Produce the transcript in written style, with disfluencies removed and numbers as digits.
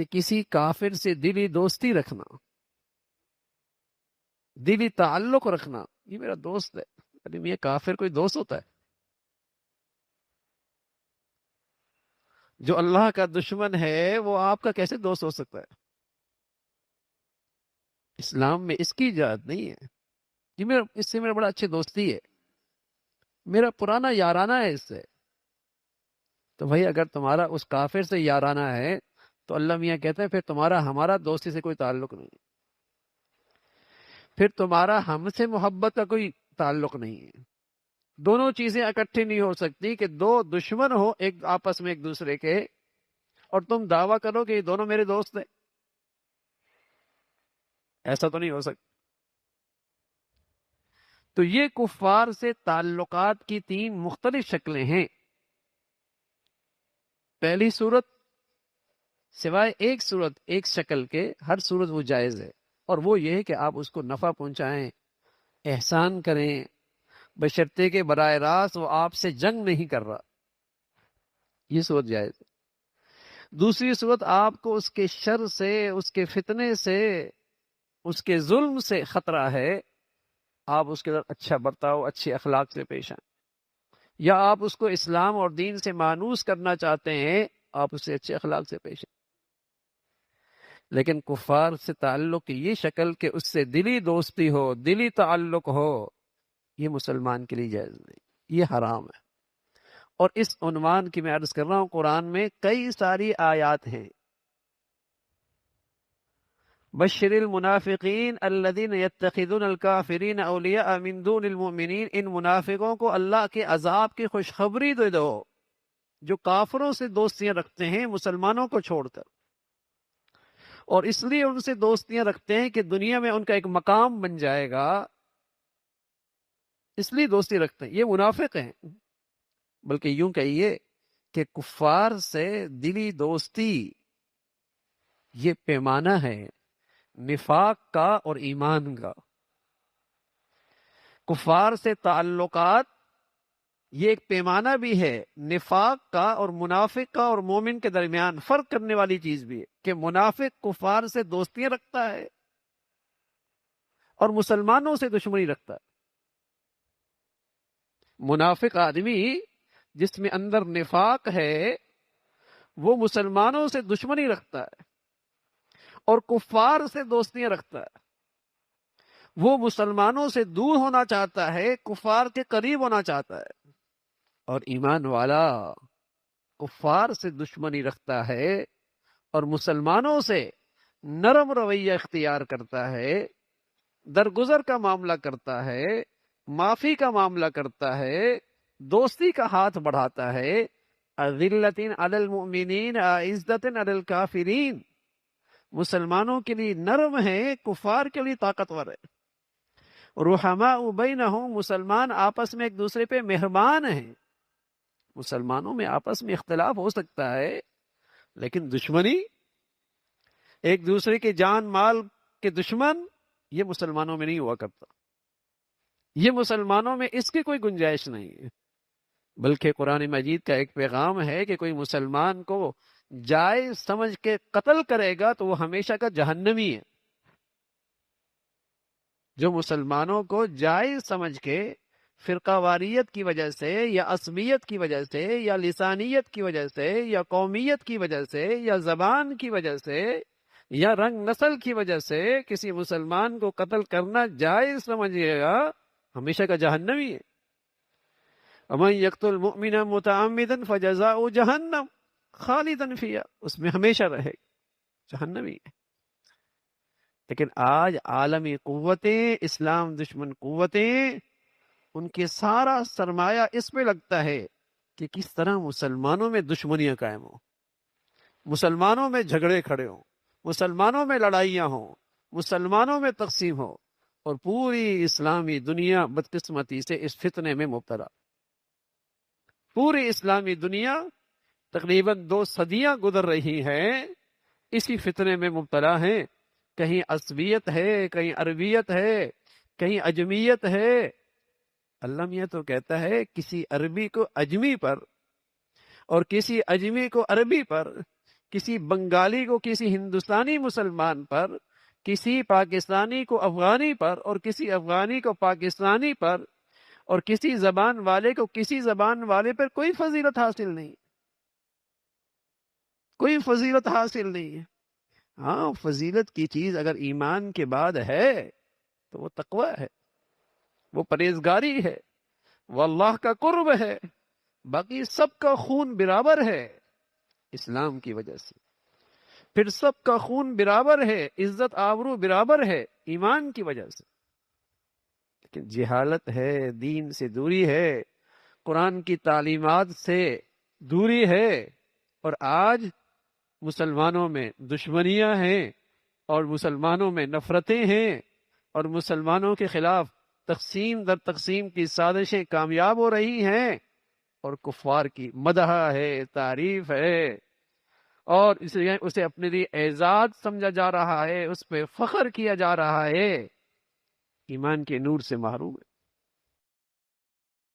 کہ کسی کافر سے دلی دوستی رکھنا، دلی تعلق رکھنا، یہ میرا دوست ہے. ارے یہ کافر کوئی دوست ہوتا ہے؟ جو اللہ کا دشمن ہے وہ آپ کا کیسے دوست ہو سکتا ہے؟ اسلام میں اس کی اجازت نہیں ہے. یہ میرا اس سے میرا بڑا اچھی دوستی ہے، میرا پرانا یارانہ ہے اس سے. تو بھائی اگر تمہارا اس کافر سے یارانہ ہے تو اللہ میاں کہتا ہے پھر تمہارا ہمارا دوستی سے کوئی تعلق نہیں، پھر تمہارا ہم سے محبت کا کوئی تعلق نہیں ہے. دونوں چیزیں اکٹھی نہیں ہو سکتی کہ دو دشمن ہو ایک آپس میں ایک دوسرے کے اور تم دعویٰ کرو کہ یہ دونوں میرے دوست ہیں. ایسا تو نہیں ہو سکتا. تو یہ کفار سے تعلقات کی 3 مختلف شکلیں ہیں. پہلی صورت سوائے ایک صورت ایک شکل کے ہر صورت وہ جائز ہے، اور وہ یہ ہے کہ آپ اس کو نفع پہنچائیں، احسان کریں، بشرطے کہ براہ راست وہ آپ سے جنگ نہیں کر رہا. یہ صورت جائز ہے. دوسری صورت آپ کو اس کے شر سے، اس کے فتنے سے، اس کے ظلم سے خطرہ ہے، آپ اس کے ساتھ اچھا برتاؤ، اچھے اخلاق سے پیش آئیں. یا آپ اس کو اسلام اور دین سے مانوس کرنا چاہتے ہیں، آپ اس سے اچھے اخلاق سے پیش آئیں. لیکن کفار سے تعلق کی یہ شکل کہ اس سے دلی دوستی ہو، دلی تعلق ہو، یہ مسلمان کے لیے جائز نہیں، یہ حرام ہے. اور اس عنوان کی میں عرض کر رہا ہوں قرآن میں کئی ساری آیات ہیں. بشر المنافقین الذین یتخذون الکافرین اولیاء من دون المؤمنین، ان منافقوں کو اللہ کے عذاب کی خوشخبری دے دو جو کافروں سے دوستیاں رکھتے ہیں مسلمانوں کو چھوڑ کر، اور اس لیے ان سے دوستیاں رکھتے ہیں کہ دنیا میں ان کا ایک مقام بن جائے گا، اس لیے دوستی رکھتے ہیں. یہ منافق ہیں. بلکہ یوں کہیے کہ کفار سے دلی دوستی یہ پیمانہ ہے نفاق کا اور ایمان کا. کفار سے تعلقات یہ ایک پیمانہ بھی ہے نفاق کا اور منافق کا اور مومن کے درمیان فرق کرنے والی چیز بھی ہے کہ منافق کفار سے دوستیاں رکھتا ہے اور مسلمانوں سے دشمنی رکھتا ہے. منافق آدمی جس میں اندر نفاق ہے وہ مسلمانوں سے دشمنی رکھتا ہے اور کفار سے دوستیاں رکھتا ہے. وہ مسلمانوں سے دور ہونا چاہتا ہے، کفار کے قریب ہونا چاہتا ہے. اور ایمان والا کفار سے دشمنی رکھتا ہے اور مسلمانوں سے نرم رویہ اختیار کرتا ہے، درگزر کا معاملہ کرتا ہے، معافی کا معاملہ کرتا ہے، دوستی کا ہاتھ بڑھاتا ہے. اذلۃ علی المؤمنین اعزۃ علی الکافرین، مسلمانوں کے لیے نرم ہے، کفار کے لیے طاقتور ہے. رحماء بینہم، مسلمان آپس میں ایک دوسرے پہ مہربان ہیں. مسلمانوں میں آپس میں اختلاف ہو سکتا ہے لیکن دشمنی، ایک دوسرے کے جان مال کے دشمن، یہ مسلمانوں میں نہیں ہوا کرتا. یہ مسلمانوں میں اس کی کوئی گنجائش نہیں ہے. بلکہ قرآن مجید کا ایک پیغام ہے کہ کوئی مسلمان کو جائز سمجھ کے قتل کرے گا تو وہ ہمیشہ کا جہنمی ہے. جو مسلمانوں کو جائز سمجھ کے فرقہ واریت کی وجہ سے یا عصبیت کی وجہ سے یا لسانیت کی وجہ سے یا قومیت کی وجہ سے یا زبان کی وجہ سے یا رنگ نسل کی وجہ سے کسی مسلمان کو قتل کرنا جائز سمجھے گا، ہمیشہ کا جہنمی ہے. وَمَن يَقْتُلْ مُؤْمِنًا مُتَعَمِّدًا فَجَزَاؤُهُ جَهَنَّمُ خَالِدًا فِيهَا، اس میں ہمیشہ رہے گا، جہنمی ہے. لیکن آج عالمی قوتیں، اسلام دشمن قوتیں، ان کے سارا سرمایہ اس پہ لگتا ہے کہ کس طرح مسلمانوں میں دشمنیاں قائم ہوں، مسلمانوں میں جھگڑے کھڑے ہوں، مسلمانوں میں لڑائیاں ہوں، مسلمانوں میں تقسیم ہو، اور پوری اسلامی دنیا بدقسمتی سے اس فتنے میں مبتلا. پوری اسلامی دنیا تقریباً 2 صدیاں گزر رہی ہیں اسی فتنے میں مبتلا ہیں. کہیں عصبیت ہے، کہیں عربیت ہے، کہیں اجمیت ہے. اللہ میاں تو کہتا ہے کسی عربی کو اجمی پر اور کسی اجمی کو عربی پر کسی بنگالی کو کسی ہندوستانی مسلمان پر، کسی پاکستانی کو افغانی پر، اور کسی افغانی کو پاکستانی پر، اور کسی زبان والے کو کسی زبان والے پر کوئی فضیلت حاصل نہیں، کوئی فضیلت حاصل نہیں ہے۔ ہاں، فضیلت کی چیز اگر ایمان کے بعد ہے تو وہ تقوی ہے، وہ پرہیزگاری ہے، وہ اللہ کا قرب ہے۔ باقی سب کا خون برابر ہے اسلام کی وجہ سے، پھر سب کا خون برابر ہے، عزت آبرو برابر ہے ایمان کی وجہ سے۔ لیکن جہالت ہے، دین سے دوری ہے، قرآن کی تعلیمات سے دوری ہے، اور آج مسلمانوں میں دشمنیاں ہیں، اور مسلمانوں میں نفرتیں ہیں، اور مسلمانوں کے خلاف تقسیم در تقسیم کی سازشیں کامیاب ہو رہی ہیں، اور کفار کی مدح ہے، تعریف ہے، اور اس لیے اسے اپنے لیے اعزاز سمجھا جا رہا ہے، اس پہ فخر کیا جا رہا ہے، ایمان کے نور سے محروم ہے۔